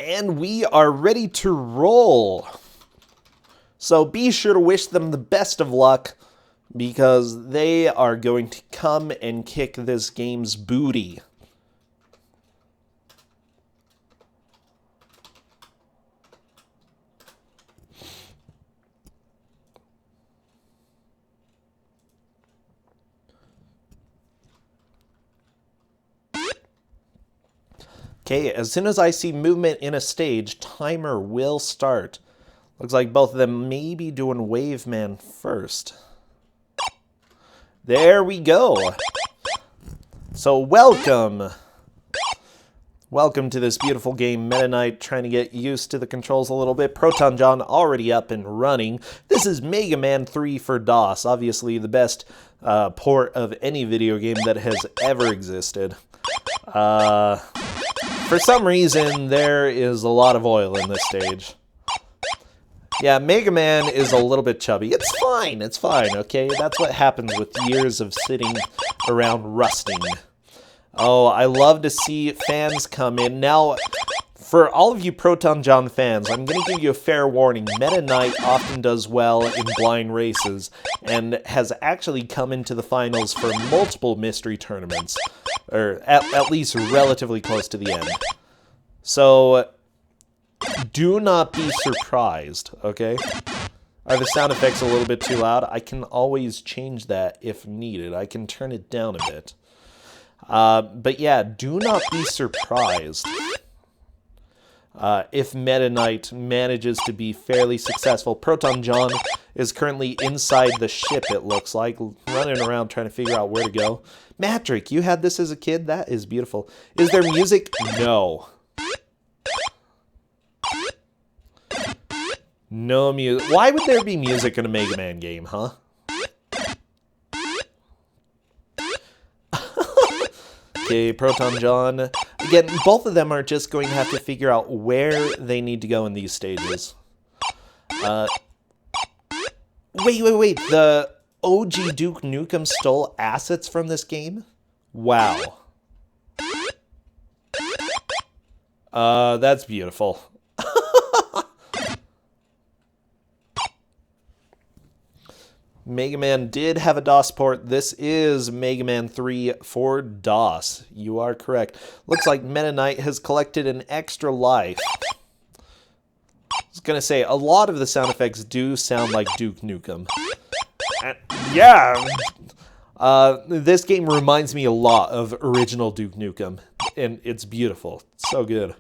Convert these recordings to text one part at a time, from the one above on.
And we are ready to roll. So be sure to wish them the best of luck, because they are going to come and kick this game's booty. Okay, as soon as I see movement in a stage, timer will start. Looks like both of them may be doing Waveman first. There we go. So welcome. Welcome to this beautiful game. Metaknight trying to get used to the controls a little bit. ProtonJon already up and running. This is Mega Man 3 for DOS. Obviously the best port of any video game that has ever existed. For some reason, there is a lot of oil in this stage. Yeah, Mega Man is a little bit chubby. It's fine, okay? That's what happens with years of sitting around rusting. Oh, I love to see fans come in. Now, for all of you ProtonJon fans, I'm going to give you a fair warning. Metaknight often does well in blind races, and has actually come into the finals for multiple mystery tournaments. Or at least relatively close to the end. So, do not be surprised, okay? Are the sound effects a little bit too loud? I can always change that if needed. I can turn it down a bit. But yeah, do not be surprised if Metaknight manages to be fairly successful. ProtonJon is currently inside the ship, it looks like, running around trying to figure out where to go. Matrick, you had this as a kid? That is beautiful. Is there music? No. No music. Why would there be music in a Mega Man game, huh? Okay, ProtonJon. Again, both of them are just going to have to figure out where they need to go in these stages. Wait. The OG Duke Nukem stole assets from this game? Wow. That's beautiful. Mega Man did have a DOS port. This is Mega Man 3 for DOS. You are correct. Looks like Metaknight has collected an extra life. I was going to say, a lot of the sound effects do sound like Duke Nukem. Yeah! This game reminds me a lot of original Duke Nukem, and it's beautiful. It's so good.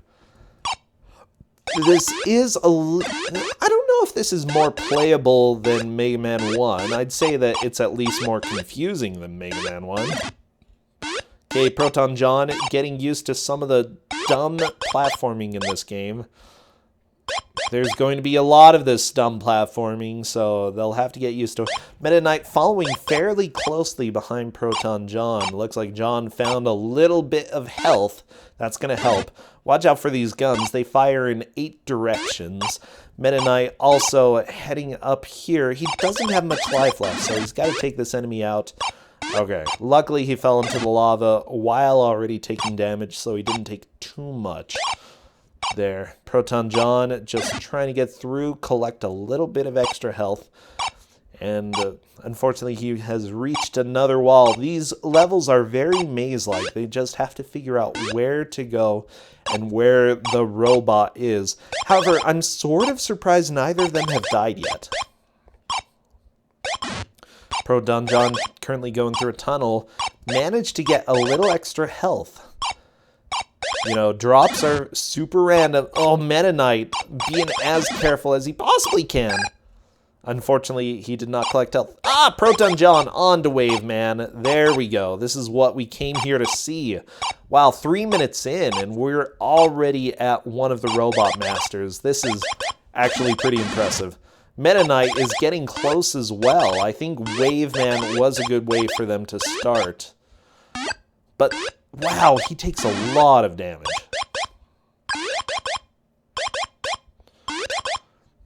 This is I don't know if this is more playable than Mega Man 1. I'd say that it's at least more confusing than Mega Man 1. Okay, ProtonJon getting used to some of the dumb platforming in this game. There's going to be a lot of this dumb platforming, so they'll have to get used to it. Metaknight following fairly closely behind ProtonJon. Looks like John found a little bit of health. That's going to help. Watch out for these guns. They fire in 8 directions. Metaknight also heading up here. He doesn't have much life left, so he's got to take this enemy out. Okay, luckily he fell into the lava while already taking damage, so he didn't take too much. There, ProtonJon just trying to get through, collect a little bit of extra health, and unfortunately he has reached another wall. These levels are very maze-like. They just have to figure out where to go and where the robot is. However, I'm sort of surprised neither of them have died yet. ProtonJon, currently going through a tunnel, managed to get a little extra health. You know, drops are super random. Oh, Metaknight being as careful as he possibly can. Unfortunately, he did not collect health. Ah, ProtonJon on to Waveman. There we go. This is what we came here to see. Wow, 3 minutes in, and we're already at one of the Robot Masters. This is actually pretty impressive. Metaknight is getting close as well. I think Waveman was a good way for them to start. But, wow, he takes a lot of damage.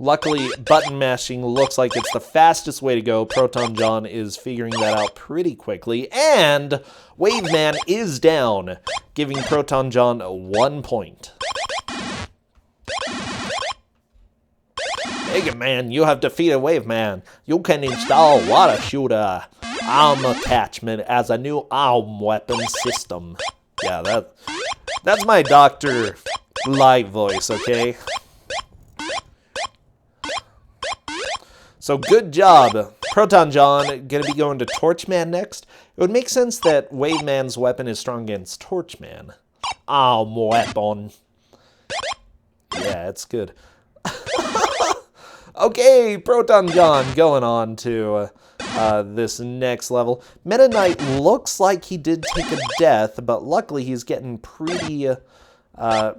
Luckily, button mashing looks like it's the fastest way to go. ProtonJon is figuring that out pretty quickly. And Waveman is down, giving ProtonJon 1 point. Mega Man, you have defeated Wave Man. You can install water shooter arm attachment as a new arm weapon system. Yeah, that's my Dr. Light voice, okay? So good job. ProtonJon gonna be going to Torchman next. It would make sense that Wave Man's weapon is strong against Torchman. Arm weapon. Yeah, it's good. Okay, ProtonJon going on to this next level. Metaknight looks like he did take a death, but luckily he's getting pretty... As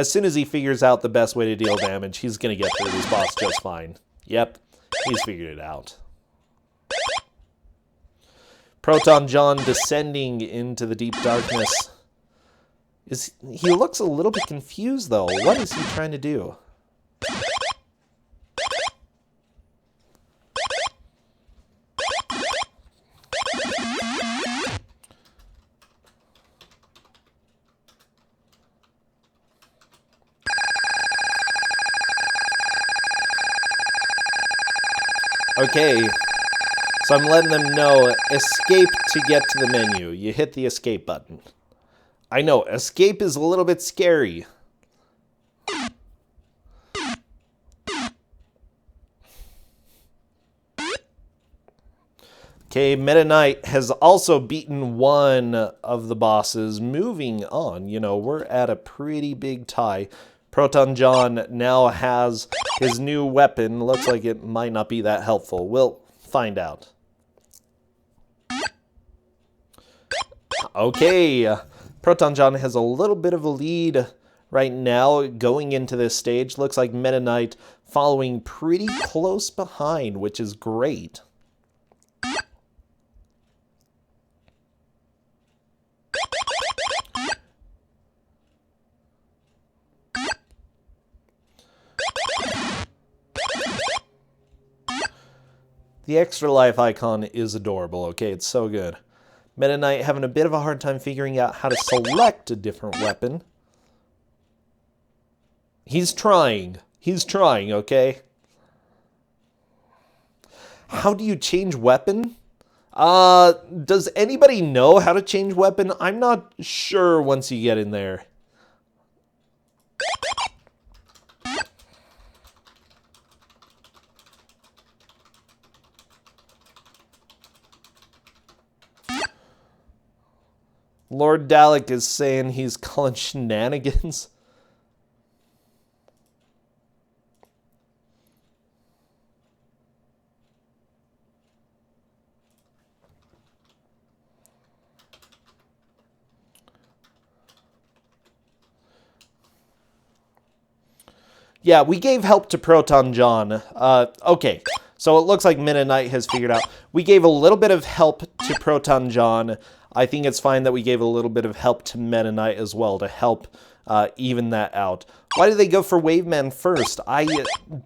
soon as he figures out the best way to deal damage, he's going to get through this boss just fine. Yep, he's figured it out. ProtonJon descending into the deep darkness. He looks a little bit confused, though. What is he trying to do? Okay, so I'm letting them know, escape to get to the menu. You hit the escape button. I know, escape is a little bit scary. Okay, Metaknight has also beaten one of the bosses. Moving on, you know, we're at a pretty big tie. ProtonJon now has his new weapon. Looks like it might not be that helpful. We'll find out. Okay, ProtonJon has a little bit of a lead right now going into this stage. Looks like Metaknight following pretty close behind, which is great. The extra life icon is adorable, okay? It's so good. Metaknight having a bit of a hard time figuring out how to select a different weapon. He's trying. He's trying, okay? How do you change weapon? Does anybody know how to change weapon? I'm not sure once you get in there. Lord Dalek is saying he's calling shenanigans. Yeah, we gave help to ProtonJon. Okay, so it looks like Metaknight has figured out. We gave a little bit of help to ProtonJon. I think it's fine that we gave a little bit of help to Metaknight as well to help even that out. Why did they go for Wave Man first? I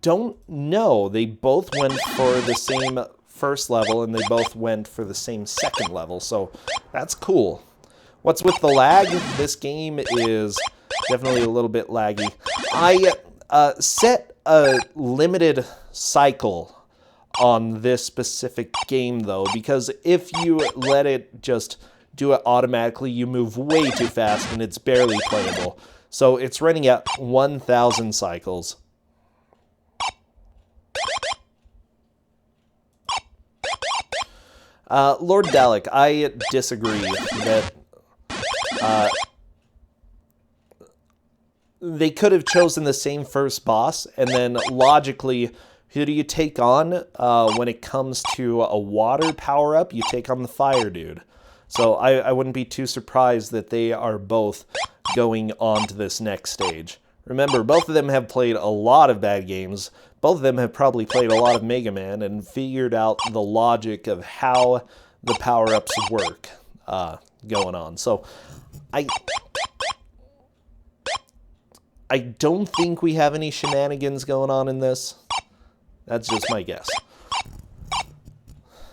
don't know. They both went for the same first level, and they both went for the same second level, so that's cool. What's with the lag? This game is definitely a little bit laggy. I set a limited cycle on this specific game, though, because if you let it just do it automatically, you move way too fast and it's barely playable. So it's running at 1,000 cycles. Lord Dalek, I disagree that they could have chosen the same first boss, and then logically, who do you take on when it comes to a water power-up? You take on the fire dude. So I wouldn't be too surprised that they are both going on to this next stage. Remember, both of them have played a lot of bad games. Both of them have probably played a lot of Mega Man and figured out the logic of how the power-ups work going on. So I don't think we have any shenanigans going on in this. That's just my guess.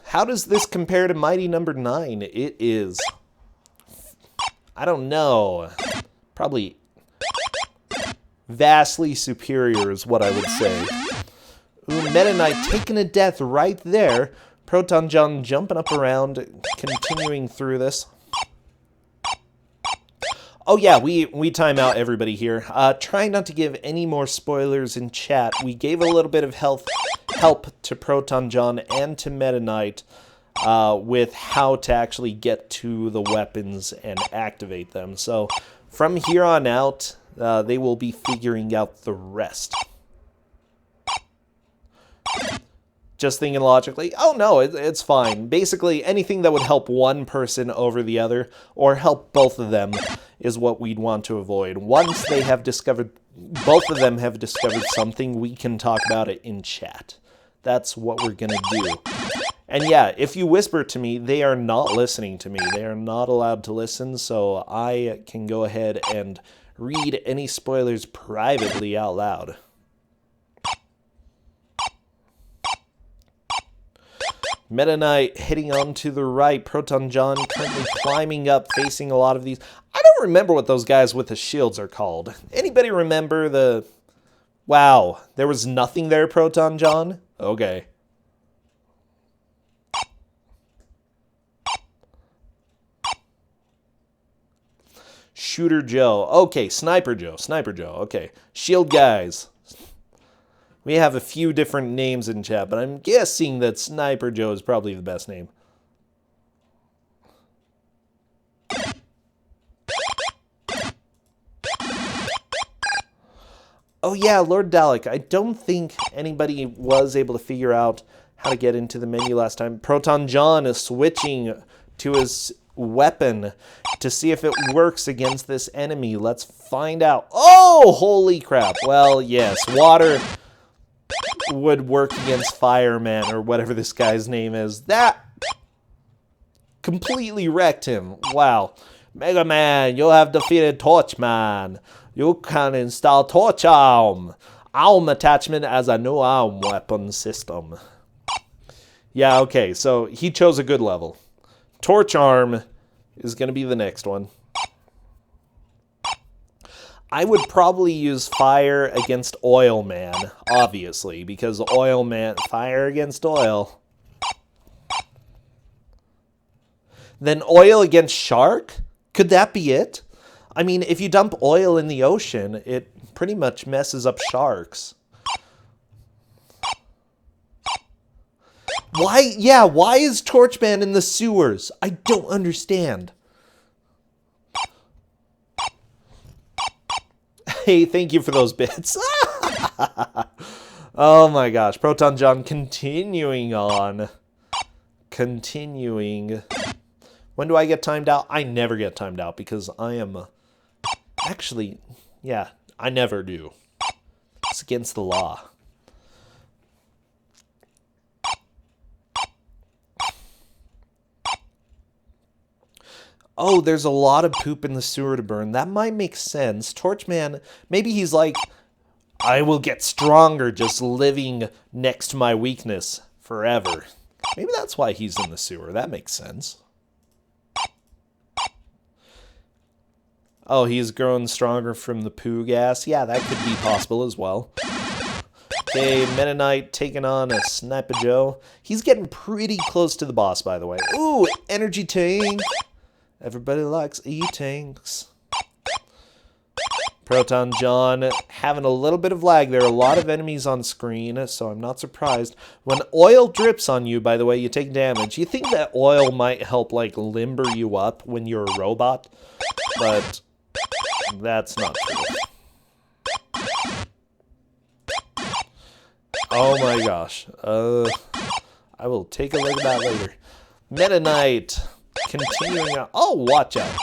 How does this compare to Mighty Number 9? It is, I don't know, probably vastly superior is what I would say. Ooh, Metaknight taking a death right there. ProtonJon jumping up around, continuing through this. Oh yeah, we time out everybody here. Trying not to give any more spoilers in chat. We gave a little bit of help to ProtonJon and to Metaknight with how to actually get to the weapons and activate them. So from here on out, they will be figuring out the rest. Just thinking logically, oh no, it's fine. Basically, anything that would help one person over the other, or help both of them, is what we'd want to avoid. Once they have discovered, both of them have discovered something, we can talk about it in chat. That's what we're gonna do. And yeah, if you whisper to me, they are not listening to me. They are not allowed to listen, so I can go ahead and read any spoilers privately out loud. Metaknight hitting on to the right. ProtonJon currently climbing up, facing a lot of these. I don't remember what those guys with the shields are called. Anybody remember the... Wow, there was nothing there, ProtonJon? Okay. Shooter Joe. Okay, Sniper Joe. Sniper Joe. Okay. Shield guys. We have a few different names in chat, but I'm guessing that Sniper Joe is probably the best name. Oh yeah, Lord Dalek. I don't think anybody was able to figure out how to get into the menu last time. ProtonJon is switching to his weapon to see if it works against this enemy. Let's find out. Oh, holy crap. Well, yes, water would work against Fireman, or whatever this guy's name is. That completely wrecked him. Wow. Mega Man, you have defeated Torchman. You can install Torch Arm attachment as a new arm weapon system. Yeah, okay, so he chose a good level. Torch Arm is going to be the next one. I would probably use Fire against Oil Man, obviously, because Oil Man, Fire against Oil. Then Oil against Shark? Could that be it? I mean, if you dump oil in the ocean, it pretty much messes up sharks. Why? Yeah, why is Torchman in the sewers? I don't understand. Hey, thank you for those bits. Oh my gosh. ProtonJon continuing on. Continuing. When do I get timed out? I never get timed out because I am... Actually, yeah, I never do. It's against the law. Oh, there's a lot of poop in the sewer to burn. That might make sense. Torchman, maybe he's like, I will get stronger just living next to my weakness forever. Maybe that's why he's in the sewer. That makes sense. Oh, he's grown stronger from the poo gas. Yeah, that could be possible as well. Okay, Metaknight taking on a Sniper Joe. He's getting pretty close to the boss, by the way. Ooh, energy tank. Everybody likes E-tanks. ProtonJon having a little bit of lag. There are a lot of enemies on screen, so I'm not surprised. When oil drips on you, by the way, you take damage. You think that oil might help, like, limber you up when you're a robot, but that's not true. Oh my gosh. I will take a look at that later. Metaknight. Continuing on. Oh, watch out.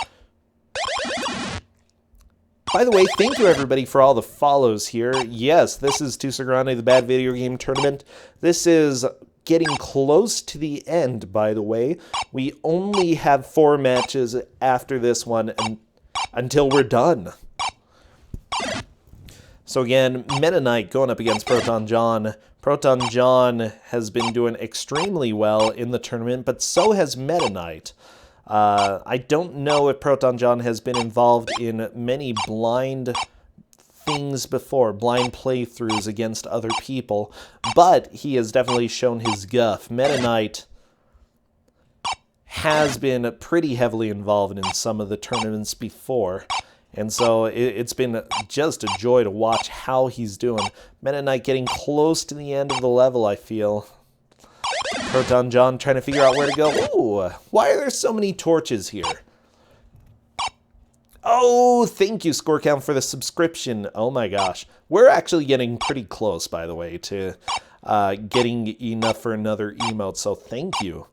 By the way, thank you everybody for all the follows here. Yes, this is Twosogrande, the Bad Video Game Tournament. This is getting close to the end, by the way. We only have 4 matches after this one until we're done. So again, Metaknight going up against ProtonJon. ProtonJon has been doing extremely well in the tournament, but so has Metaknight. I don't know if ProtonJon has been involved in many blind things before, blind playthroughs against other people, but he has definitely shown his guff. Metaknight has been pretty heavily involved in some of the tournaments before, and so it's been just a joy to watch how he's doing. Metaknight getting close to the end of the level, I feel. ProtonJon trying to figure out where to go. Ooh, why are there so many torches here? Oh, thank you, Score Count, for the subscription. Oh my gosh. We're actually getting pretty close, by the way, to getting enough for another emote, so thank you.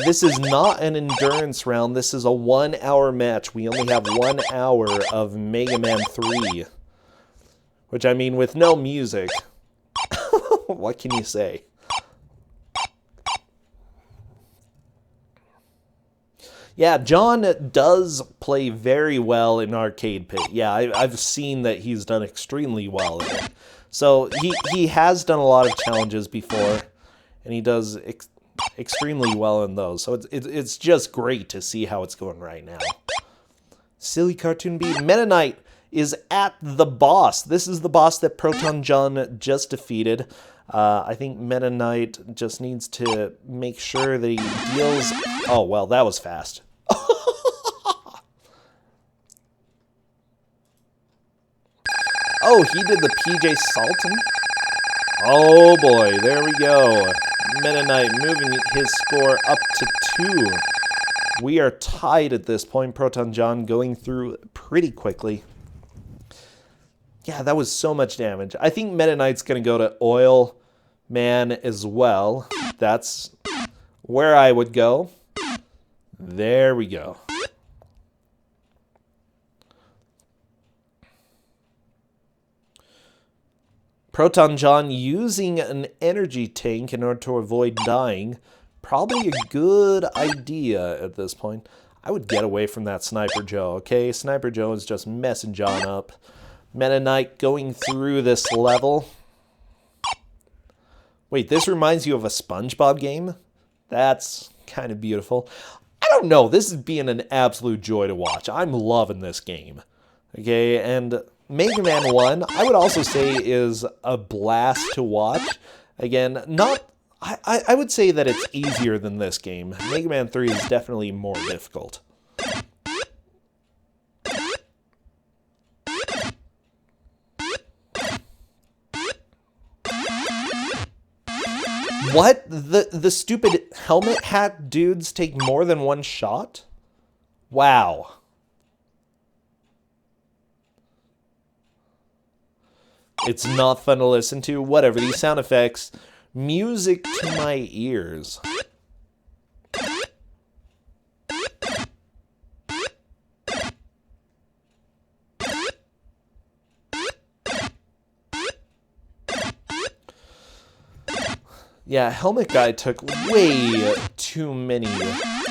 This is not an endurance round. This is a 1 hour match. We only have 1 hour of Mega Man 3. Which, I mean, with no music. What can you say? Yeah, John does play very well in Arcade Pit. Yeah, I've seen that he's done extremely well in it. So he has done a lot of challenges before, and he does extremely well in those. So it's just great to see how it's going right now. Silly cartoon beat. Metaknight is at the boss. This is the boss that ProtonJon just defeated. I think Metaknight just needs to make sure that he deals... Oh, well, that was fast. Oh, he did the PJ Sultan? Oh boy, there we go. Metaknight moving his score up to 2. We are tied at this point. ProtonJon going through pretty quickly. Yeah, that was so much damage. I think Metaknight's going to go to Oil Man as well. That's where I would go. There we go. ProtonJon using an energy tank in order to avoid dying. Probably a good idea at this point. I would get away from that Sniper Joe, okay? Sniper Joe is just messing John up. Metaknight going through this level. Wait, this reminds you of a SpongeBob game? That's kind of beautiful. I don't know. This is being an absolute joy to watch. I'm loving this game. Okay, and Mega Man 1, I would also say, is a blast to watch. Again, not... I would say that it's easier than this game. Mega Man 3 is definitely more difficult. What? The stupid helmet hat dudes take more than one shot? Wow. It's not fun to listen to. Whatever, these sound effects. Music to my ears. Yeah, Helmet Guy took way too many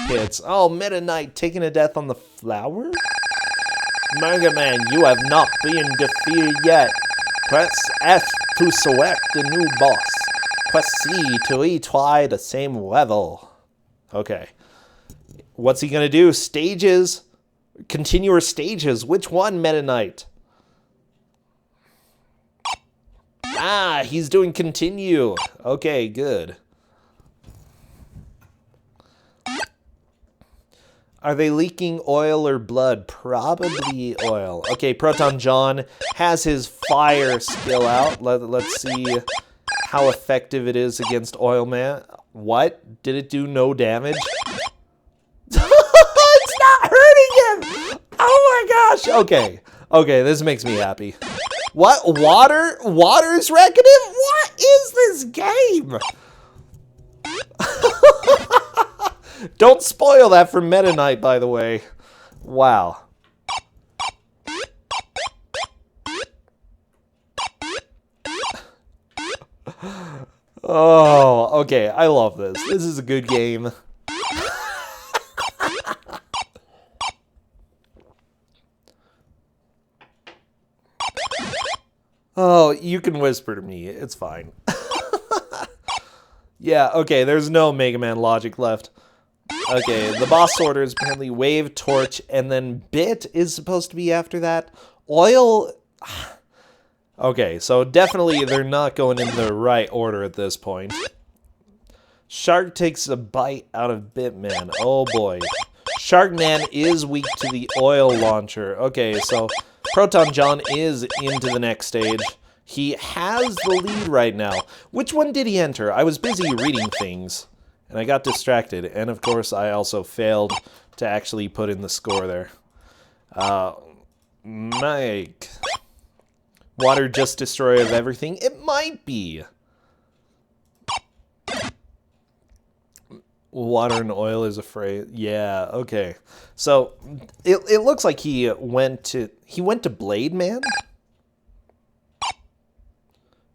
hits. Oh, Metaknight taking a death on the flower? Mega Man, you have not been defeated yet. Press F to select the new boss. Press C to retry the same level. Okay. What's he gonna do? Stages? Continuous stages. Which one, Metaknight? Ah, he's doing continue. Okay, good. Are they leaking oil or blood? Probably oil. Okay, ProtonJon has his fire skill out. Let's see how effective it is against Oil Man. What? Did it do no damage? It's not hurting him! Oh my gosh! Okay. Okay, this makes me happy. What? Water? Water is wrecking him? What is this game? Don't spoil that for Metaknight, by the way. Wow. Oh, okay. I love this. This is a good game. Oh, you can whisper to me. It's fine. Yeah, okay, there's no Mega Man logic left. Okay, the boss order is apparently Wave, Torch, and then Bit is supposed to be after that. Oil Okay, so definitely they're not going in the right order at this point. Shark takes a bite out of Bitman. Oh boy. Sharkman is weak to the oil launcher. Okay, so ProtonJon is into the next stage. He has the lead right now. Which one did he enter? I was busy reading things, and I got distracted. And of course, I also failed to actually put in the score there. Mike. Water just destroy of everything? It might be. Water and oil is afraid. Yeah, okay. So it looks like he went to Blade Man?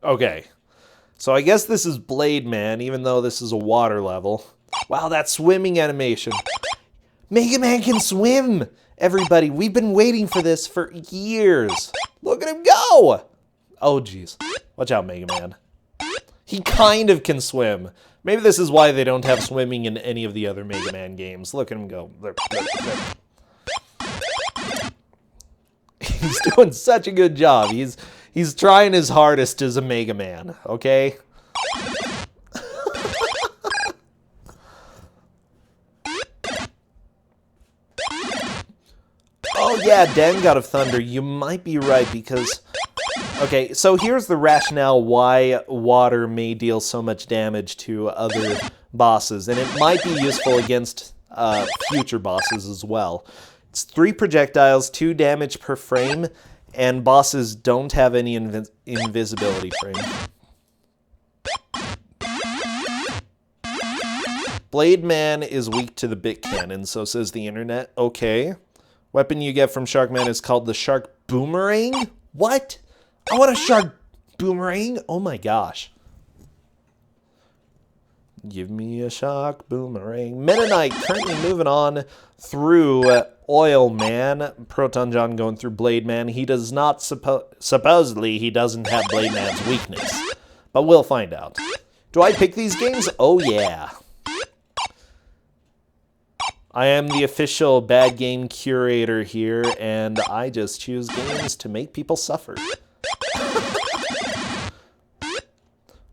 Okay. So I guess this is Blade Man, even though this is a water level. Wow, that swimming animation. Mega Man can swim! Everybody, we've been waiting for this for years. Look at him go! Oh, jeez. Watch out, Mega Man. He kind of can swim. Maybe this is why they don't have swimming in any of the other Mega Man games. Look at him go. He's doing such a good job. He's trying his hardest as a Mega Man, okay? Oh yeah, Dan God of Thunder, you might be right because... Okay, so here's the rationale why water may deal so much damage to other bosses, and it might be useful against future bosses as well. It's 3 projectiles, 2 damage per frame, and bosses don't have any invisibility frame. Blade Man is weak to the bit cannon, so says the internet. Okay. Weapon you get from Sharkman is called the Shark Boomerang? What? I want a Shark Boomerang? Oh my gosh. Give me a Shark Boomerang. Metaknight currently moving on through Oil Man. ProtonJon going through Blade Man. He does not supposedly he doesn't have Blade Man's weakness. But we'll find out. Do I pick these games? Oh yeah. I am the official bad game curator here, and I just choose games to make people suffer.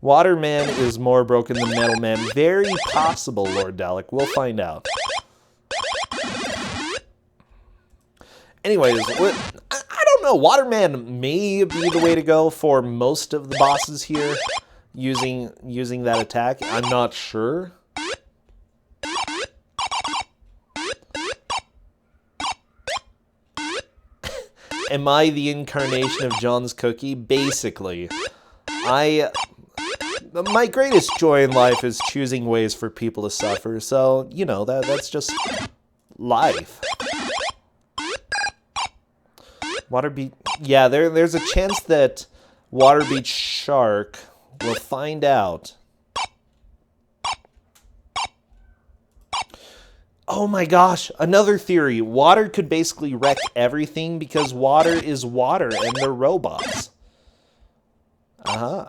Waterman is more broken than Metal Man. Very possible, Lord Dalek. We'll find out. Anyways, I don't know. Waterman may be the way to go for most of the bosses here, using that attack. I'm not sure. Am I the incarnation of John's Cookie? Basically. My greatest joy in life is choosing ways for people to suffer, so, you know, that's just life. Waterbeat... Yeah, there's a chance that Waterbeat Shark will find out. Oh my gosh, another theory. Water could basically wreck everything because water is water and they're robots. Uh-huh.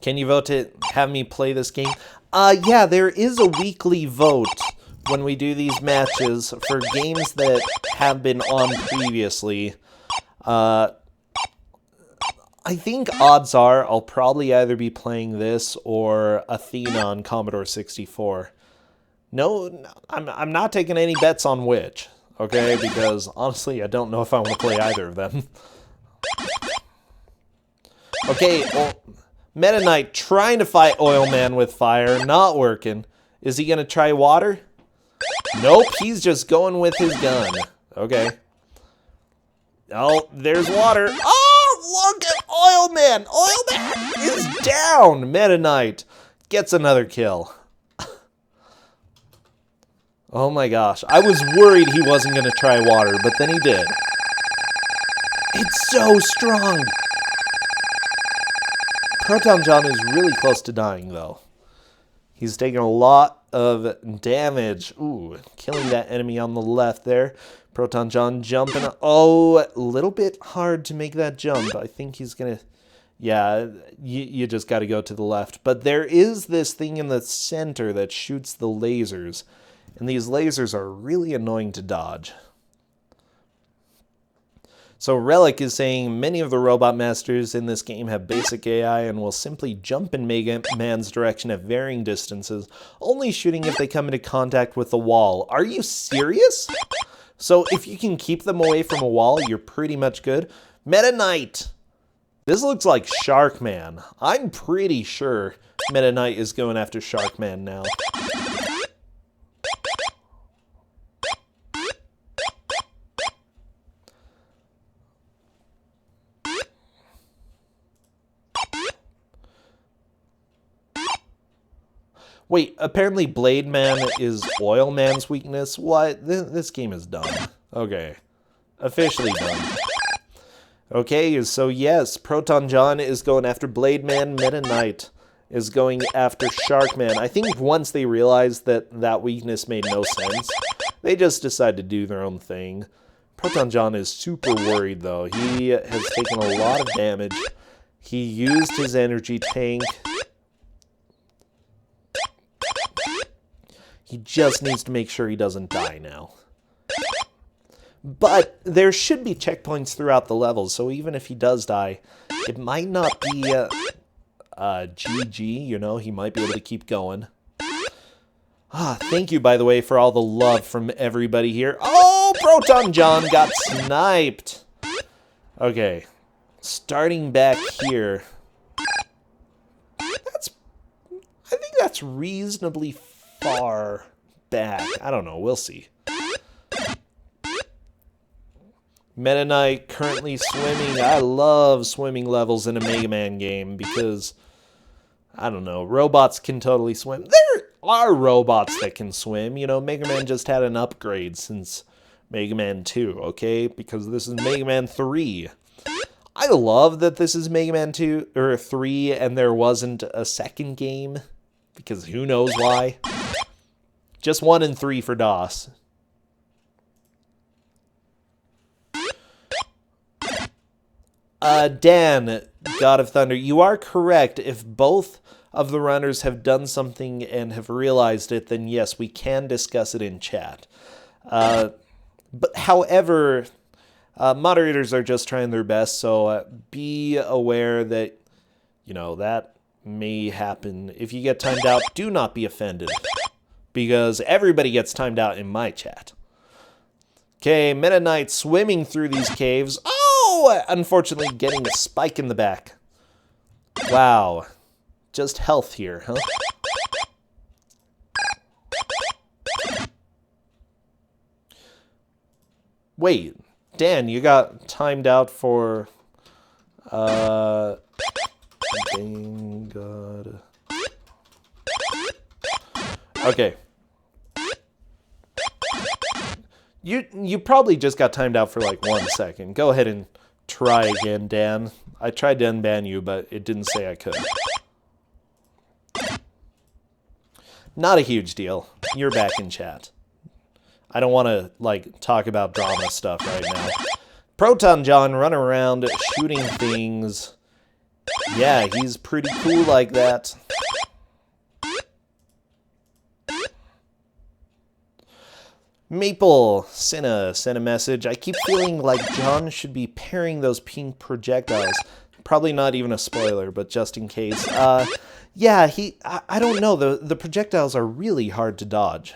Can you vote to have me play this game? Yeah, there is a weekly vote when we do these matches for games that have been on previously. I think odds are I'll probably either be playing this or Athena on Commodore 64. No, I'm not taking any bets on which, okay? Because honestly, I don't know if I want to play either of them. Okay, well, Meta Knight trying to fight Oil Man with fire, not working. Is he gonna try water? Nope, he's just going with his gun. Okay. Oh, there's water. Oh, look at Oil Man! Oil Man is down! Meta Knight gets another kill. Oh my gosh, I was worried he wasn't gonna try water, but then he did. It's so strong! ProtonJon is really close to dying, though. He's taking a lot of damage. Ooh, killing that enemy on the left there. ProtonJon jumping. Oh, a little bit hard to make that jump. I think he's going to... Yeah, you just got to go to the left. But there is this thing in the center that shoots the lasers. And these lasers are really annoying to dodge. So Relic is saying many of the robot masters in this game have basic AI and will simply jump in Mega Man's direction at varying distances, only shooting if they come into contact with the wall. Are you serious? So if you can keep them away from a wall, you're pretty much good. Metaknight! This looks like Sharkman. I'm pretty sure Metaknight is going after Sharkman now. Wait, apparently Blade Man is Oil Man's weakness? What? This game is done. Okay. Officially done. Okay, so yes, ProtonJon is going after Blade Man, Metaknight is going after Sharkman. I think once they realized that that weakness made no sense, they just decided to do their own thing. ProtonJon is super worried though. He has taken a lot of damage. He used his energy tank. He just needs to make sure he doesn't die now. But there should be checkpoints throughout the levels, so even if he does die, it might not be GG, you know, he might be able to keep going. Thank you, by the way, for all the love from everybody here. Oh, ProtonJon got sniped. Okay, starting back here. I think that's reasonably far back. I don't know, we'll see. Metaknight currently swimming. I love swimming levels in a Mega Man game because, I don't know, robots can totally swim. There are robots that can swim. You know, Mega Man just had an upgrade since Mega Man 2, okay? Because this is Mega Man 3. I love that this is Mega Man 2 or 3 and there wasn't a second game because who knows why. Just 1 and 3 for DOS. Dan, God of Thunder, you are correct. If both of the runners have done something and have realized it, then yes, we can discuss it in chat. But however, moderators are just trying their best, so be aware that, you know, that may happen. If you get timed out, do not be offended, because everybody gets timed out in my chat. Okay, Metaknight swimming through these caves. Oh, unfortunately getting a spike in the back. Wow. Just health here, huh? Wait, Dan, you got timed out for... Dang God. Okay. You probably just got timed out for like 1 second. Go ahead and try again, Dan. I tried to unban you, but it didn't say I could. Not a huge deal. You're back in chat. I don't want to, like, talk about drama stuff right now. ProtonJon running around shooting things. Yeah, he's pretty cool like that. Maple sent a message. I keep feeling like John should be parrying those pink projectiles. Probably not even a spoiler, but just in case. Yeah, I don't know. The projectiles are really hard to dodge.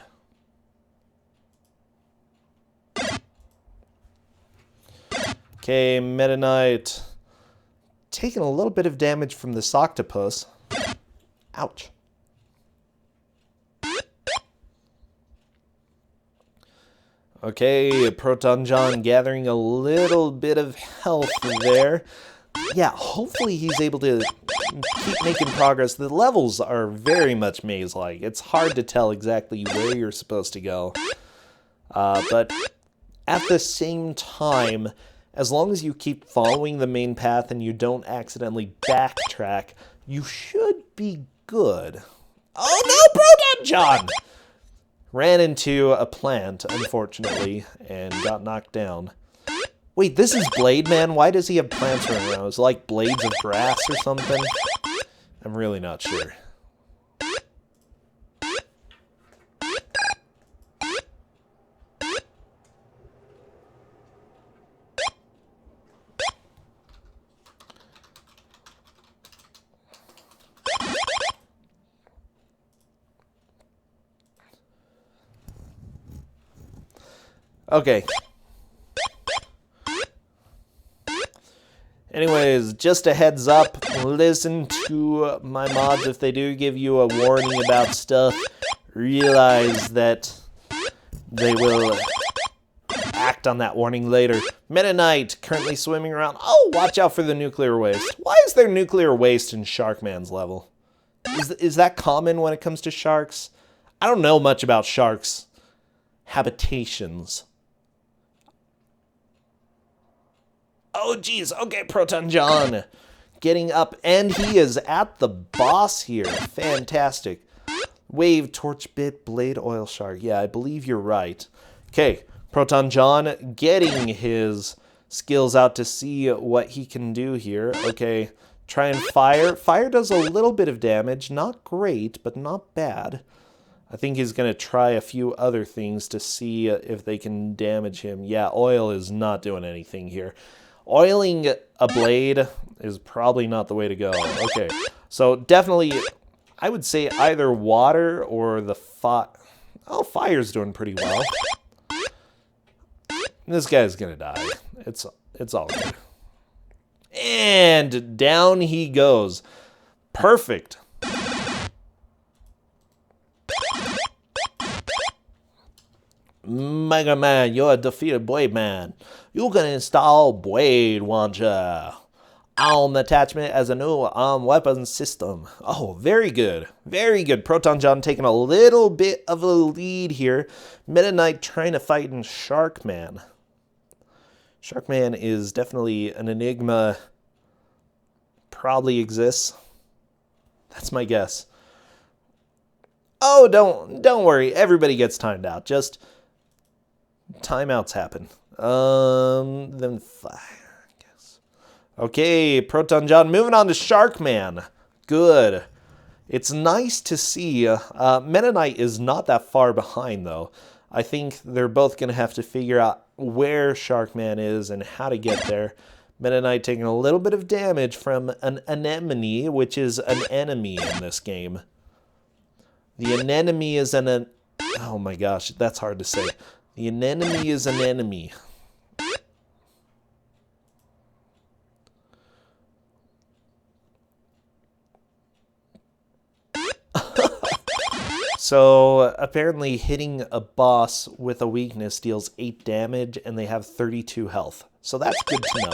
Okay, Metaknight taking a little bit of damage from this octopus. Ouch. Okay, ProtonJon gathering a little bit of health there. Yeah, hopefully he's able to keep making progress. The levels are very much maze-like. It's hard to tell exactly where you're supposed to go. But at the same time, as long as you keep following the main path and you don't accidentally backtrack, you should be good. Oh no, ProtonJon! Ran into a plant, unfortunately, and got knocked down. Wait, this is Blade Man? Why does he have plants running around? Is it like blades of grass or something? I'm really not sure. Okay. Anyways, just a heads up, listen to my mods. If they do give you a warning about stuff, realize that they will act on that warning later. Metaknight currently swimming around. Oh, watch out for the nuclear waste. Why is there nuclear waste in Sharkman's level? Is that common when it comes to sharks? I don't know much about sharks' habitations. Oh, geez. Okay, ProtonJon getting up, and he is at the boss here. Fantastic. Wave, torch bit, blade, oil shark. Yeah, I believe you're right. Okay, ProtonJon getting his skills out to see what he can do here. Okay, try and fire. Fire does a little bit of damage. Not great, but not bad. I think he's going to try a few other things to see if they can damage him. Yeah, oil is not doing anything here. Oiling a blade is probably not the way to go. Okay, so definitely, I would say either water or the fire. Oh, fire's doing pretty well. This guy's gonna die. It's all good. And down he goes. Perfect. Mega Man, you're a defeated Blade Man. You can install Blade Launcher attachment as a new weapon system. Oh, very good. Very good. ProtonJon taking a little bit of a lead here. Metaknight trying to fight in Sharkman. Sharkman is definitely an enigma. Probably exists. That's my guess. Oh, don't worry. Everybody gets timed out. Just timeouts happen. Then fire, I guess. Okay, ProtonJon moving on to Sharkman. Good. It's nice to see. Metaknight is not that far behind, though. I think they're both going to have to figure out where Sharkman is and how to get there. Metaknight taking a little bit of damage from an anemone, which is an enemy in this game. The anemone is an... Oh my gosh, that's hard to say. The anemone is an enemy. So, apparently hitting a boss with a weakness deals 8 damage, and they have 32 health. So that's good to know.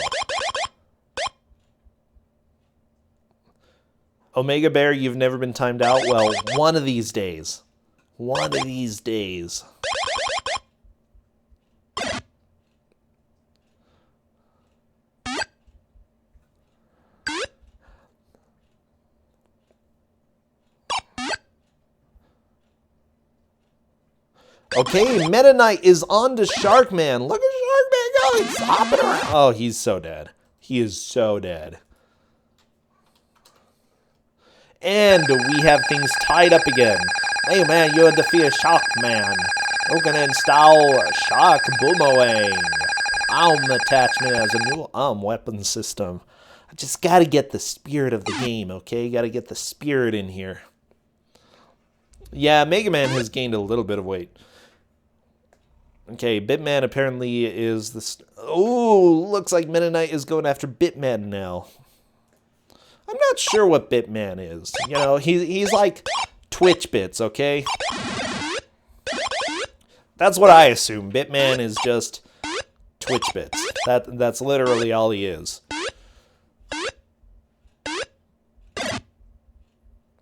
Omega Bear, you've never been timed out? Well, one of these days. One of these days. Okay, Metaknight is on to Sharkman. Look at Sharkman go. He's hopping around. Oh, he's so dead. He is so dead. And we have things tied up again. Hey, man, you're defeated Sharkman. We're going to install Shark Boomerang attachment as a new weapon system. I just got to get the spirit of the game, okay? Got to get the spirit in here. Yeah, Mega Man has gained a little bit of weight. Okay, Bitman apparently is the... Oh, looks like Metaknight is going after Bitman now. I'm not sure what Bitman is. You know, he's like Twitch Bits, okay? That's what I assume. Bitman is just Twitch Bits. That's literally all he is.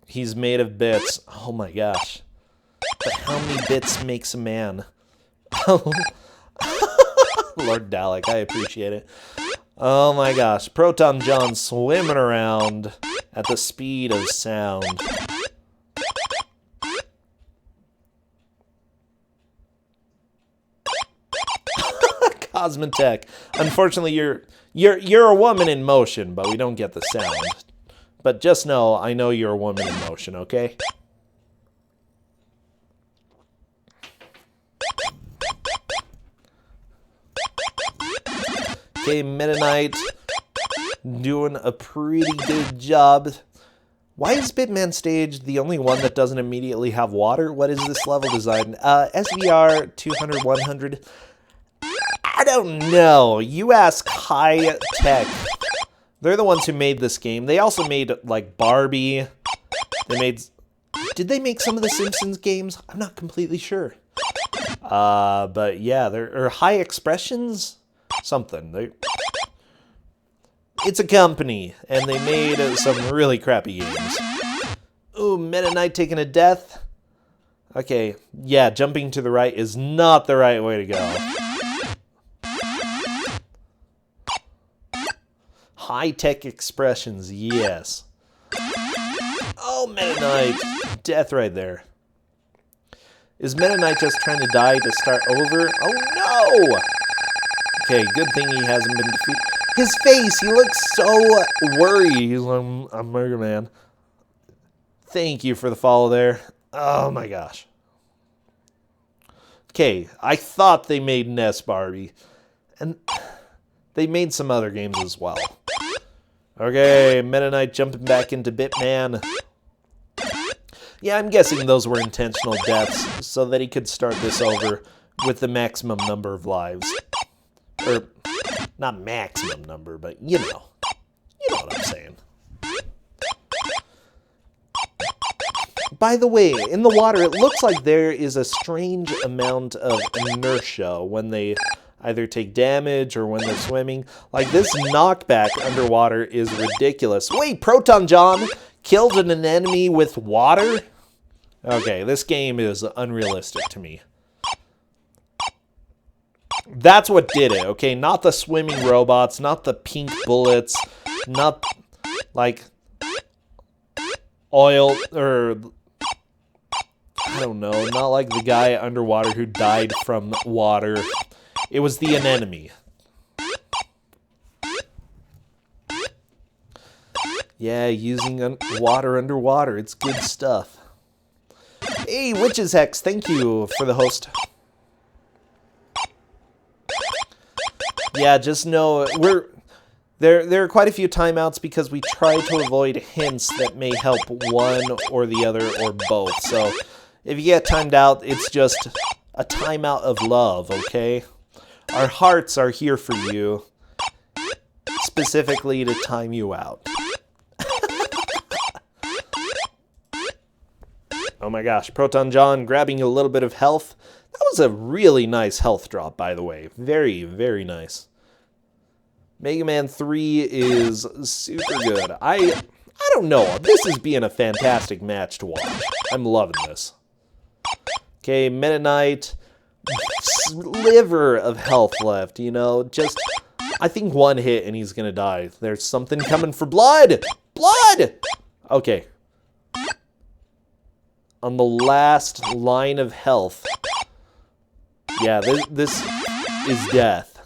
He's made of bits. Oh my gosh. But how many bits makes a man? Lord Dalek, I appreciate it. Oh my gosh. ProtonJon swimming around at the speed of sound. Cosmetech. Unfortunately, you're a woman in motion, but we don't get the sound. But just know, I know you're a woman in motion, okay? Okay, Metaknight doing a pretty good job. Why is Bitman stage the only one that doesn't immediately have water? What is this level design? SVR 200, 100. don't know. You ask High Tech. They're the ones who made this game. They also made, like, Barbie. They made... Did they make some of the Simpsons games? I'm not completely sure. But yeah, they're High Expressions? Something. It's a company, and they made some really crappy games. Ooh, Metaknight taking a death. Okay, yeah, jumping to the right is not the right way to go. High-tech expressions, yes. Oh, Metaknight. Death right there. Is Metaknight just trying to die to start over? Oh, no! Okay, good thing he hasn't been defeated. His face, he looks so worried. He's like, I'm Mega Man. Thank you for the follow there. Oh, my gosh. Okay, I thought they made NES Barbie. And they made some other games as well. Okay, Metaknight jumping back into Bitman. Yeah, I'm guessing those were intentional deaths so that he could start this over with the maximum number of lives. Or, not maximum number, but you know. You know what I'm saying. By the way, in the water, it looks like there is a strange amount of inertia when they either take damage or when they're swimming. Like, this knockback underwater is ridiculous. Wait, ProtonJon killed an enemy with water? Okay, this game is unrealistic to me. That's what did it, okay? Not the swimming robots, not the pink bullets, not, like, oil, or, I don't know, not like the guy underwater who died from water. It was the anemone. Yeah, using water underwater. It's good stuff. Hey, Witch's Hex, thank you for the host. Yeah, just know there are quite a few timeouts because we try to avoid hints that may help one or the other or both. So if you get timed out, it's just a timeout of love, okay? Our hearts are here for you, specifically to time you out. Oh my gosh, ProtonJon grabbing a little bit of health. That was a really nice health drop, by the way. Very, very nice. Mega Man 3 is super good. I don't know. This is being a fantastic match to watch. I'm loving this. Okay, Metaknight. Sliver of health left, you know? Just, I think one hit and he's gonna die. There's something coming for blood! Blood! Okay. On the last line of health. Yeah, this is death.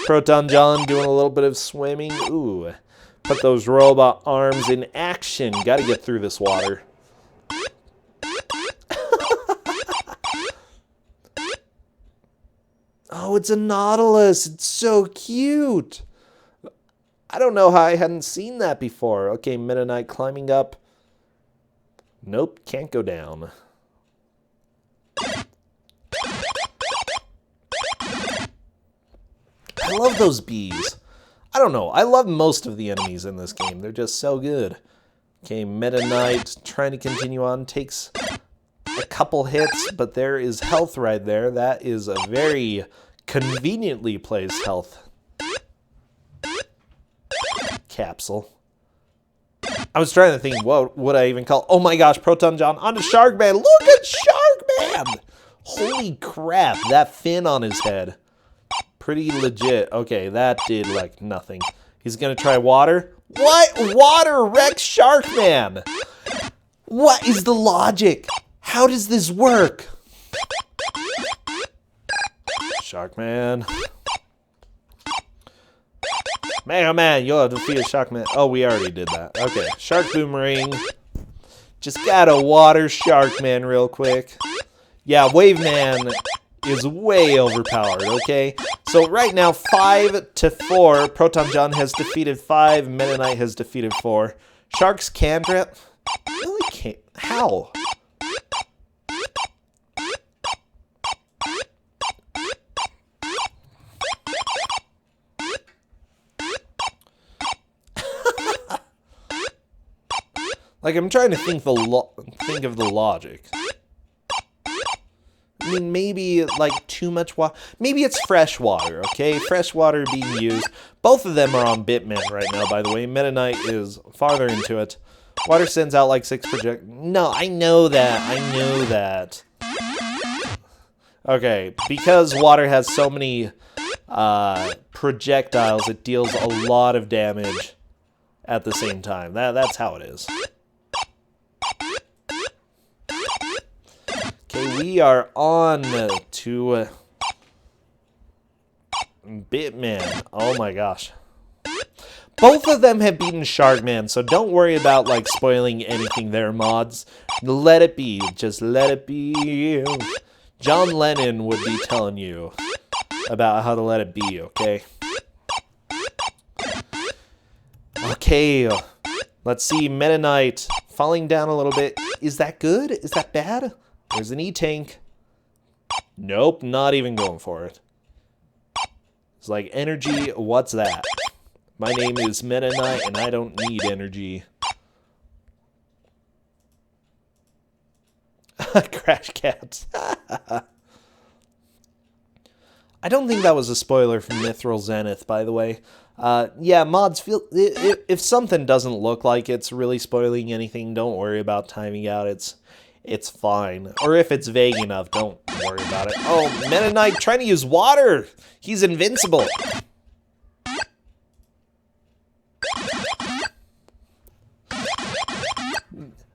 ProtonJon doing a little bit of swimming. Ooh. Put those robot arms in action. Gotta get through this water. Oh, it's a Nautilus. It's so cute. I don't know how I hadn't seen that before. Okay, Metaknight climbing up. Nope, can't go down. I love those bees. I don't know. I love most of the enemies in this game. They're just so good. Okay, Metaknight trying to continue on. Takes a couple hits, but there is health right there. That is a very conveniently placed health capsule. I was trying to think, what would I even call... Oh my gosh, ProtonJon onto Sharkman. Look at Sharkman! Holy crap, that fin on his head. Pretty legit. Okay, that did, like, nothing. He's gonna try water. What? Water wrecks Sharkman! What is the logic? How does this work? Sharkman. Mega Man, you'll have defeated Sharkman. Oh, we already did that. Okay, Shark Boomerang. Just gotta water Sharkman real quick. Yeah, Wave Man is way overpowered, okay? So right now, 5-4. ProtonJon has defeated 5. Metaknight has defeated 4. Sharks cantrip? Really can't. How? Like, I'm trying to think of the logic. I mean, maybe, like, too much water. Maybe it's fresh water, okay? Fresh water being used. Both of them are on Bitman right now, by the way. Metaknight is farther into it. Water sends out, like, 6 project... No, I know that. I know that. Okay, because water has so many projectiles, it deals a lot of damage at the same time. That's how it is. Okay, we are on to Bitman. Oh my gosh. Both of them have beaten Sharkman, so don't worry about, like, spoiling anything there, mods. Let it be. Just let it be. John Lennon would be telling you about how to let it be, okay? Okay, let's see. Metaknight falling down a little bit. Is that good? Is that bad? There's an E-tank. Nope, not even going for it. It's like, energy, what's that? My name is Metaknight, and I don't need energy. Crash cats. I don't think that was a spoiler from Mithril Zenith, by the way. Yeah, mods, feel if something doesn't look like it's really spoiling anything, don't worry about timing out. It's fine. Or if it's vague enough, don't worry about it. Oh, Metaknight trying to use water! He's invincible!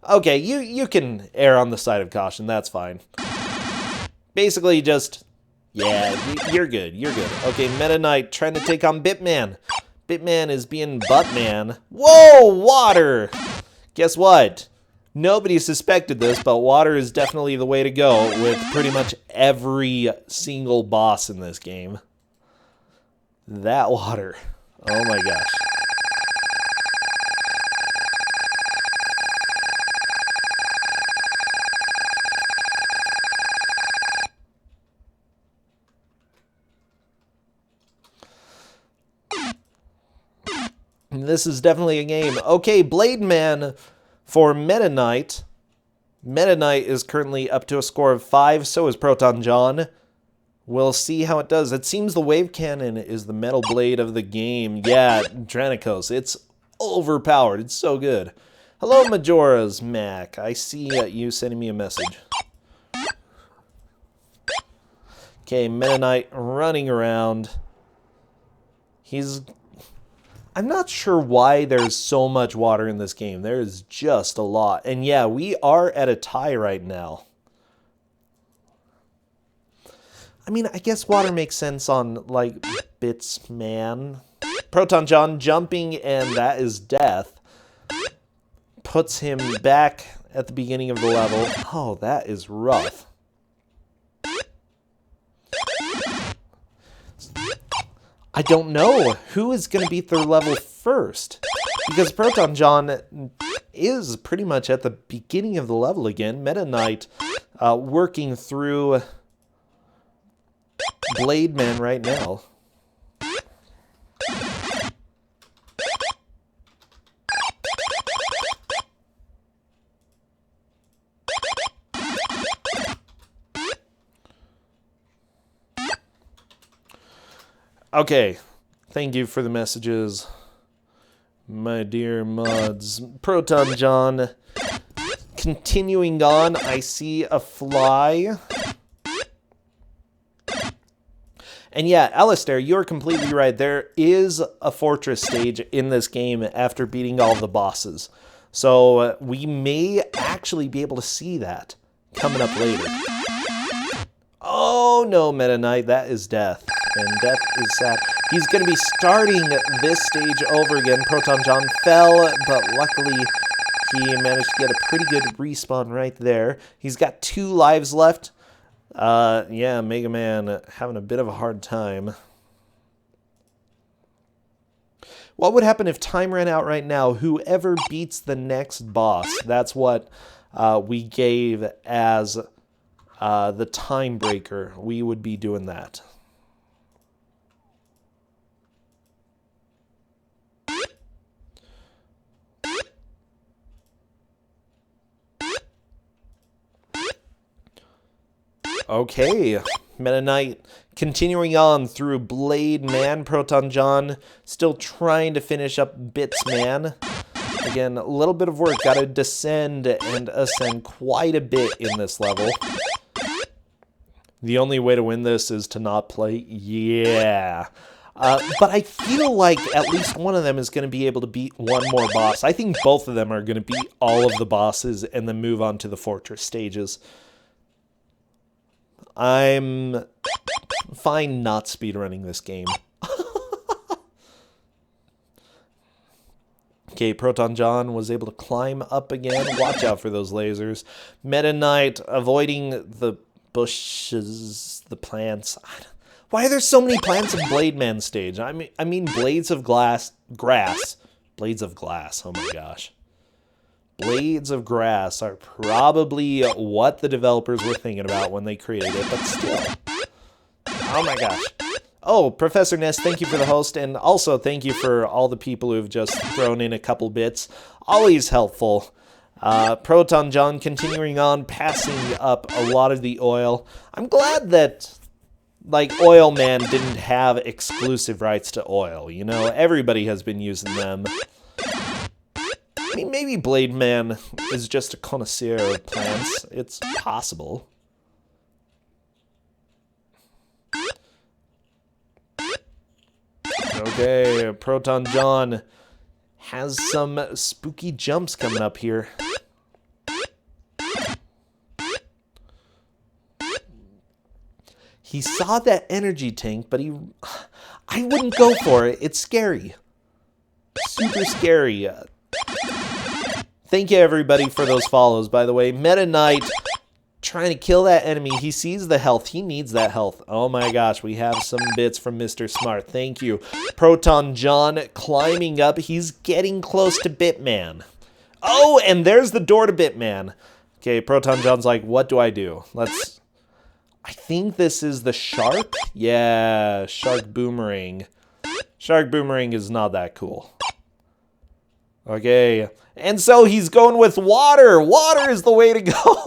Okay, you can err on the side of caution, that's fine. Basically just... Yeah, you're good, you're good. Okay, Metaknight trying to take on Bitman. Bitman is being Buttman. Whoa, water! Guess what? Nobody suspected this, but water is definitely the way to go with pretty much every single boss in this game. That water. Oh my gosh. This is definitely a game. Okay, Blade Man for Metaknight. Metaknight is currently up to a score of 5, so is ProtonJon. We'll see how it does. It seems the wave cannon is the metal blade of the game. Yeah, Dranicos. It's overpowered. It's so good. Hello, Majora's Mac. I see you sending me a message. Okay, Metaknight running around. I'm not sure why there's so much water in this game. There is just a lot. And yeah, we are at a tie right now. I mean, I guess water makes sense on, like, Bits Man. ProtonJon jumping, and that is death. Puts him back at the beginning of the level. Oh, that is rough. I don't know who is going to beat their level first, because ProtonJon is pretty much at the beginning of the level again. Metaknight working through Blade Man right now. Okay, thank you for the messages, my dear mods. ProtonJon continuing on. I see a fly. And yeah, Alistair, you're completely right. There is a fortress stage in this game after beating all the bosses. So we may actually be able to see that coming up later. Oh no, Metaknight, that is death. And death is sad. He's going to be starting this stage over again. ProtonJon fell, but luckily he managed to get a pretty good respawn right there. He's got 2 lives left. Yeah, Mega Man having a bit of a hard time. What would happen if time ran out right now? Whoever beats the next boss, that's what we gave as the time breaker. We would be doing that. Okay, Meta Knight continuing on through Blade Man. ProtonJon still trying to finish up Bits Man. Again, a little bit of work. Got to descend and ascend quite a bit in this level. The only way to win this is to not play. Yeah. But I feel like at least one of them is going to be able to beat one more boss. I think both of them are going to beat all of the bosses and then move on to the fortress stages. I'm fine not speedrunning this game. Okay, ProtonJon was able to climb up again. Watch out for those lasers. Meta Knight avoiding the bushes, the plants. Why are there so many plants in Blade Man stage? I mean blades of grass. Blades of glass, oh my gosh. Blades of grass are probably what the developers were thinking about when they created it, but still. Oh my gosh. Oh, Professor Ness, thank you for the host, and also thank you for all the people who've just thrown in a couple bits. Always helpful. ProtonJon continuing on, passing up a lot of the oil. I'm glad that, like, Oil Man didn't have exclusive rights to oil. You know, everybody has been using them. I mean, maybe Blade Man is just a connoisseur of plants. It's possible. Okay, ProtonJon has some spooky jumps coming up here. He saw that energy tank, but I wouldn't go for it. It's scary. Super scary. Thank you, everybody, for those follows, by the way. Meta Knight trying to kill that enemy. He sees the health. He needs that health. Oh my gosh, we have some bits from Mr. Smart. Thank you. ProtonJon climbing up. He's getting close to Bitman. Oh, and there's the door to Bitman. Okay, ProtonJon's like, what do I do? I think this is the shark? Yeah, shark boomerang. Shark boomerang is not that cool. Okay, and so he's going with water. Water is the way to go.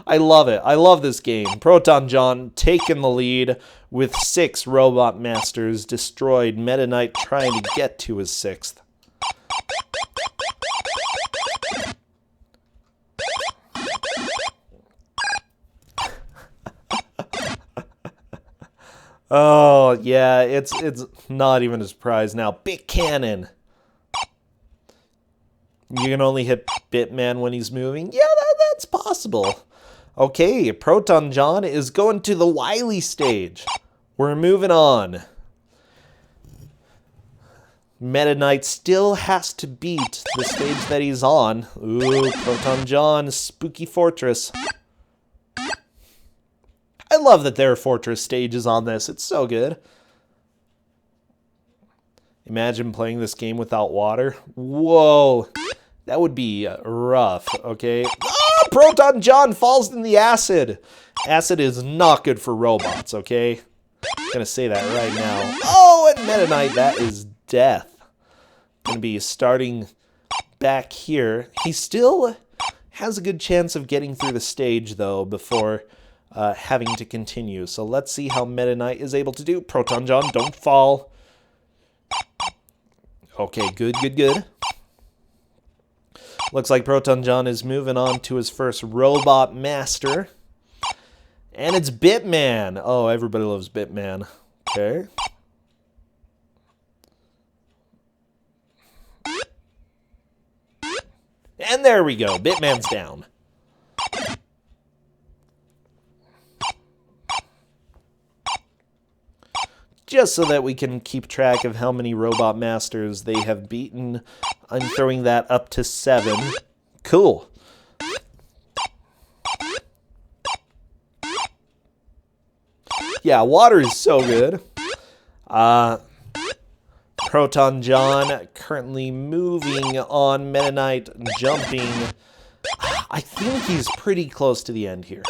I love it. I love this game. ProtonJon taking the lead with 6 robot masters destroyed. Meta Knight trying to get to his 6th. Oh, yeah, it's not even a surprise now. Big cannon. You can only hit Bitman when he's moving? Yeah, that's possible. Okay, ProtonJon is going to the Wily stage. We're moving on. Meta Knight still has to beat the stage that he's on. Ooh, ProtonJon, Spooky Fortress. I love that there are fortress stages on this. It's so good. Imagine playing this game without water. Whoa. That would be rough, okay? Oh, ProtonJon falls in the acid. Acid is not good for robots, okay? I'm gonna say that right now. Oh, and Meta Knight, that is death. Gonna be starting back here. He still has a good chance of getting through the stage, though, before having to continue. So let's see how Meta Knight is able to do. ProtonJon, don't fall. Okay, good, good, good. Looks like ProtonJon is moving on to his first robot master. And it's Bitman. Oh, everybody loves Bitman. Okay. And there we go. Bitman's down. Just so that we can keep track of how many robot masters they have beaten. I'm throwing that up to 7. Cool. Yeah, water is so good. ProtonJon currently moving on. Meta Knight jumping. I think he's pretty close to the end here.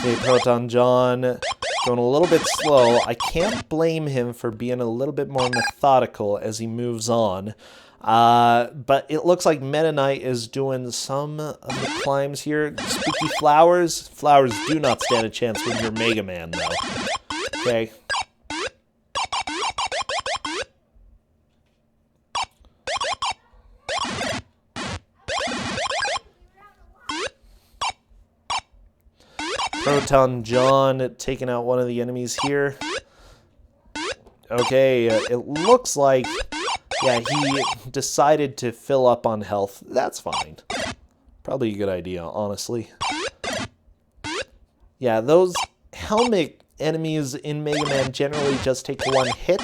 Okay, ProtonJon going a little bit slow. I can't blame him for being a little bit more methodical as he moves on. But it looks like Meta Knight is doing some of the climbs here. Spooky Flowers. Flowers do not stand a chance when you're Mega Man, though. Okay. ProtonJon taking out one of the enemies here. Okay, it looks like, yeah, he decided to fill up on health. That's fine. Probably a good idea, honestly. Yeah, those helmet enemies in Mega Man generally just take one hit.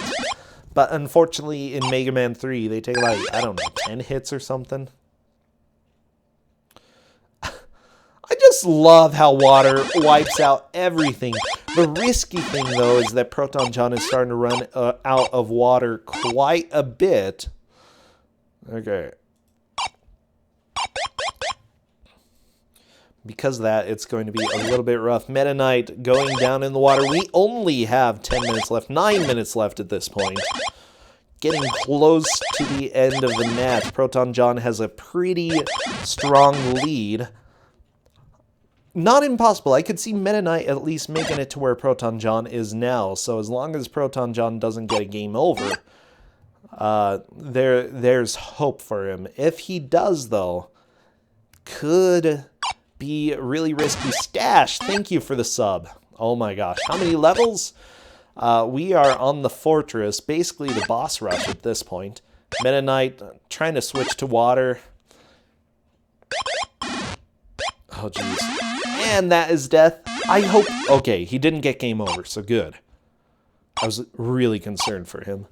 But unfortunately, in Mega Man 3, they take like, I don't know, 10 hits or something. I just love how water wipes out everything. The risky thing, though, is that ProtonJon is starting to run out of water quite a bit. Okay. Because of that, it's going to be a little bit rough. Meta Knight going down in the water. We only have 10 minutes left, 9 minutes left at this point. Getting close to the end of the match. ProtonJon has a pretty strong lead. Not impossible. I could see Meta Knight at least making it to where ProtonJon is now. So as long as ProtonJon doesn't get a game over, there's hope for him. If he does, though, could be really risky. Stash, thank you for the sub. Oh my gosh. How many levels? We are on the fortress, basically the boss rush at this point. Meta Knight trying to switch to water. Oh, jeez. And that is death. I hope... Okay, he didn't get game over, so good. I was really concerned for him.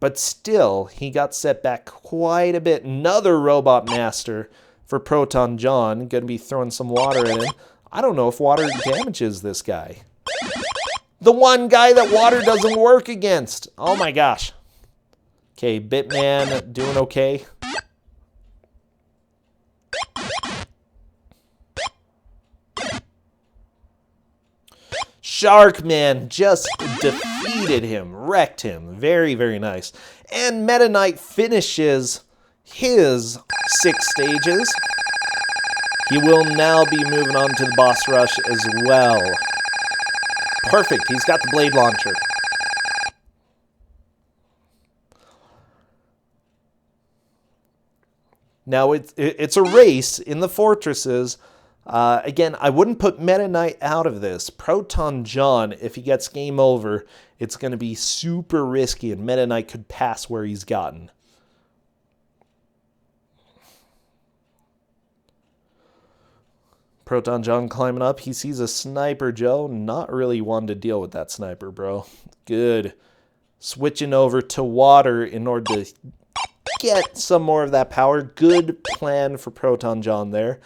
But still, he got set back quite a bit. Another Robot Master for ProtonJon. Going to be throwing some water at him. I don't know if water damages this guy. The one guy that water doesn't work against. Oh my gosh. Okay, Bitman doing okay. Sharkman just defeated him, wrecked him. Very, very nice. And Meta Knight finishes his 6 stages. He will now be moving on to the boss rush as well. Perfect, he's got the blade launcher. Now it's a race in the fortresses. Again, I wouldn't put Meta Knight out of this. ProtonJon, if he gets game over, it's going to be super risky, and Meta Knight could pass where he's gotten. ProtonJon climbing up. He sees a sniper, Joe. Not really one to deal with that sniper, bro. Good. Switching over to water in order to get some more of that power. Good plan for ProtonJon there.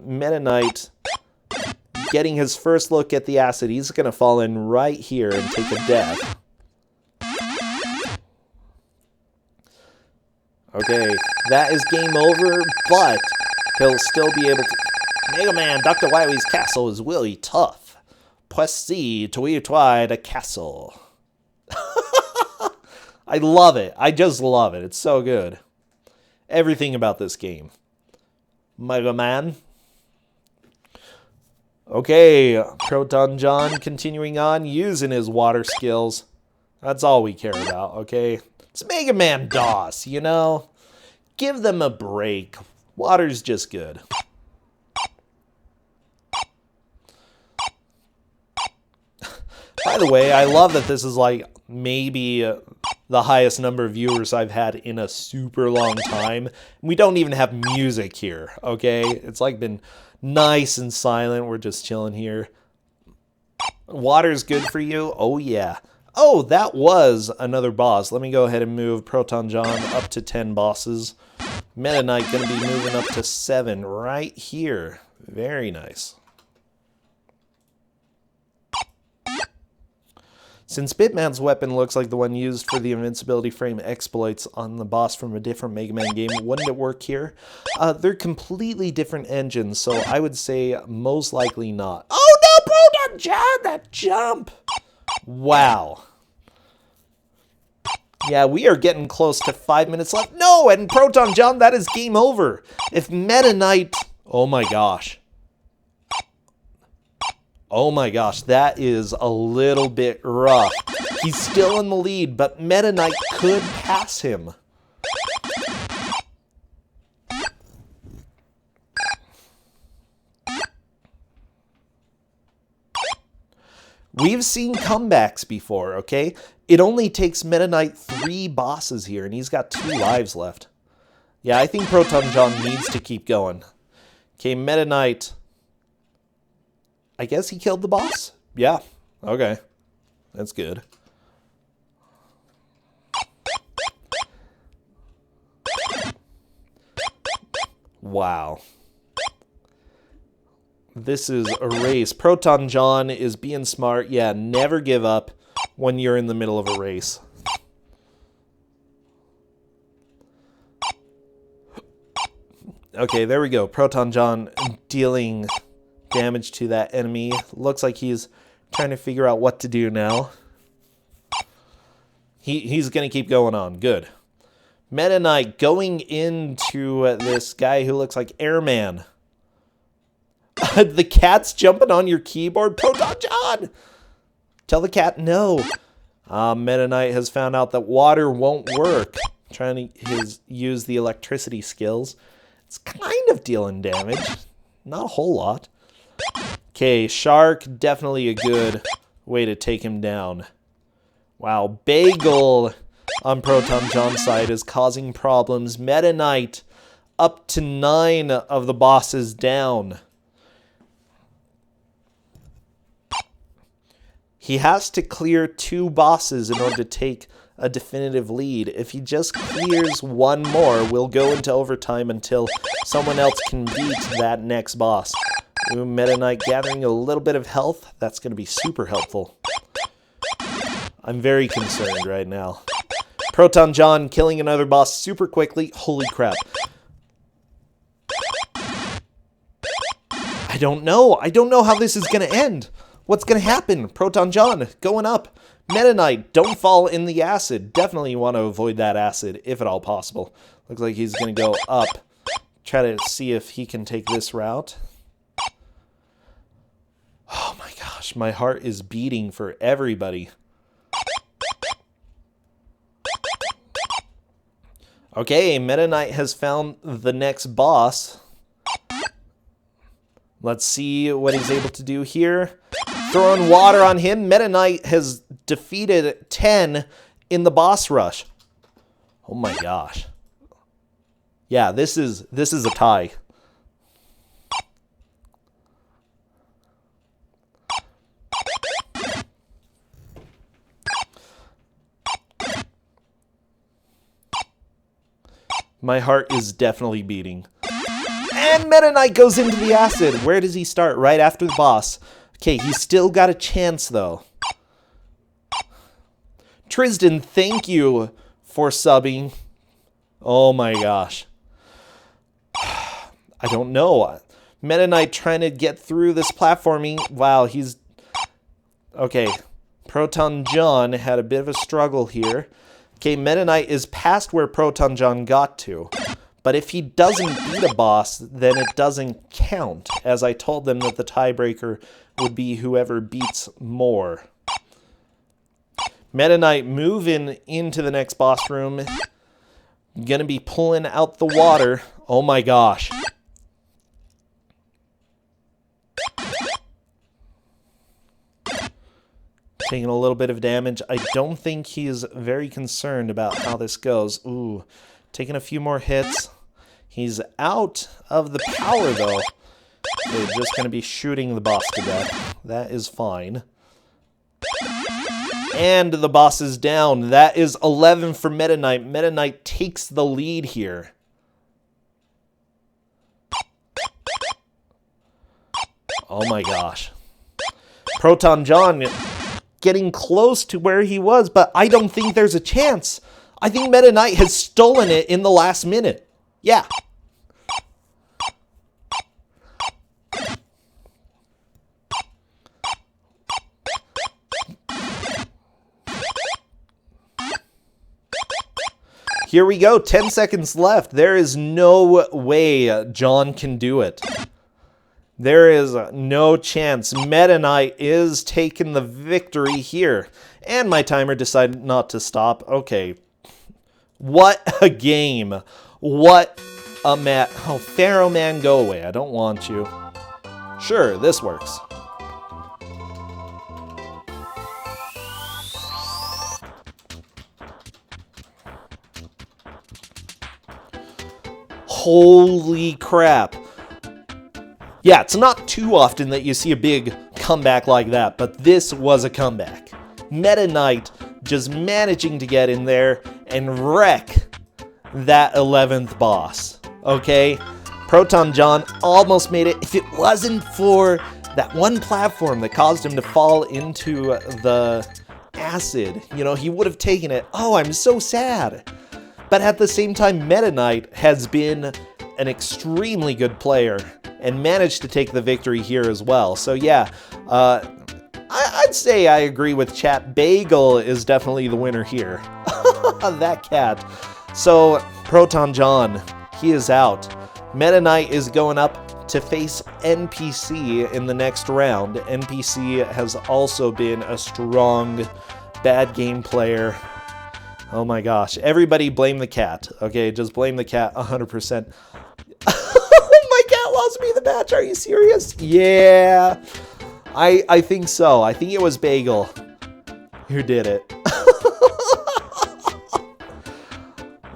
Meta Knight getting his first look at the acid. He's going to fall in right here and take a death. Okay, that is game over, but he'll still be able to... Mega Man, Dr. Wily's castle is really tough. Proceed to try the castle. I love it. I just love it. It's so good. Everything about this game. Mega Man. Okay, ProtonJon continuing on, using his water skills. That's all we care about, okay? It's Mega Man DOS, you know? Give them a break. Water's just good. By the way, I love that this is like maybe the highest number of viewers I've had in a super long time. We don't even have music here, okay? It's like been nice and silent. We're just chilling here. Water's good for you? Oh, yeah. Oh, that was another boss. Let me go ahead and move ProtonJon up to 10 bosses. Meta Knight going to be moving up to 7 right here. Very nice. Since Bitman's weapon looks like the one used for the invincibility frame exploits on the boss from a different Mega Man game, wouldn't it work here? They're completely different engines, so I would say most likely not. Oh no, ProtonJon, that jump! Wow. Yeah, we are getting close to 5 minutes left. No, and ProtonJon, that is game over. If Metaknight... Oh my gosh. Oh my gosh, that is a little bit rough. He's still in the lead, but Metaknight could pass him. We've seen comebacks before, okay? It only takes Metaknight 3 bosses here, and he's got 2 lives left. Yeah, I think ProtonJon needs to keep going. Okay, Metaknight. I guess he killed the boss? Yeah, okay. That's good. Wow. This is a race. ProtonJon is being smart. Yeah, never give up when you're in the middle of a race. Okay, there we go. ProtonJon dealing damage to that enemy. Looks like he's trying to figure out what to do now. He's going to keep going on. Good. Metaknight going into this guy who looks like Airman. The cat's jumping on your keyboard. ProtonJon! Tell the cat no. Metaknight has found out that water won't work. Trying to use the electricity skills. It's kind of dealing damage. Not a whole lot. Okay, Shark, definitely a good way to take him down. Wow, Bagel on ProtonJon's side is causing problems. Metaknight up to 9 of the bosses down. He has to clear 2 bosses in order to take a definitive lead. If he just clears 1 more, we'll go into overtime until someone else can beat that next boss. Ooh, Metaknight gathering a little bit of health. That's going to be super helpful. I'm very concerned right now. ProtonJon killing another boss super quickly. Holy crap. I don't know. I don't know how this is going to end. What's going to happen? ProtonJon going up. Metaknight, don't fall in the acid. Definitely want to avoid that acid, if at all possible. Looks like he's going to go up. Try to see if he can take this route. Oh my gosh, my heart is beating for everybody. Okay, Metaknight has found the next boss. Let's see what he's able to do here. Throwing water on him. Metaknight has defeated 10 in the boss rush. Oh my gosh. Yeah, this is a tie. My heart is definitely beating. And Metaknight goes into the acid. Where does he start? Right after the boss. Okay, he's still got a chance, though. Tristan, thank you for subbing. Oh my gosh. I don't know. Metaknight trying to get through this platforming. Wow, he's... Okay, ProtonJon had a bit of a struggle here. Okay, Metaknight is past where ProtonJon got to. But if he doesn't beat a boss, then it doesn't count, as I told them that the tiebreaker would be whoever beats more. Metaknight moving into the next boss room. Gonna be pulling out the water. Oh my gosh. Taking a little bit of damage. I don't think he's very concerned about how this goes. Ooh, taking a few more hits. He's out of the power, though. They're just going to be shooting the boss to death. That is fine. And the boss is down. That is 11 for Metaknight. Metaknight takes the lead here. Oh my gosh. ProtonJon getting close to where he was, but I don't think there's a chance. I think Metaknight has stolen it in the last minute. Yeah. Here we go, 10 seconds left. There is no way John can do it. There is no chance. Meta Knight is taking the victory here. And my timer decided not to stop. Okay. What a game. What a match. Oh, Pharaoh Man, go away. I don't want you. Sure, this works. Holy crap. Yeah, it's not too often that you see a big comeback like that, but this was a comeback. Meta Knight just managing to get in there and wreck that 11th boss, okay? ProtonJon almost made it. If it wasn't for that one platform that caused him to fall into the acid, you know, he would have taken it. Oh, I'm so sad. But at the same time, Meta Knight has been an extremely good player and managed to take the victory here as well. So yeah, I'd say I agree with chat. Bagel is definitely the winner here. That cat. So ProtonJon, he is out. Meta Knight is going up to face NPC in the next round. NPC has also been a strong bad game player. Oh my gosh. Everybody blame the cat. Okay, just blame the cat 100%. My cat lost me the match. Are you serious? Yeah. I think so. I think it was Bagel who did it.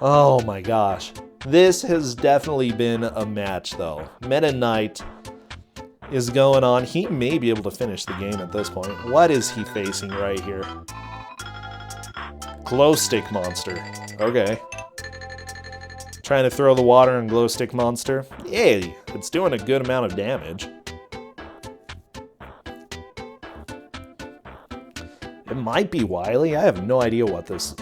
Oh my gosh. This has definitely been a match though. Meta Knight is going on. He may be able to finish the game at this point. What is he facing right here? Glow stick monster. Okay. Trying to throw the water on glow stick monster. Hey, it's doing a good amount of damage. It might be Wily. I have no idea what this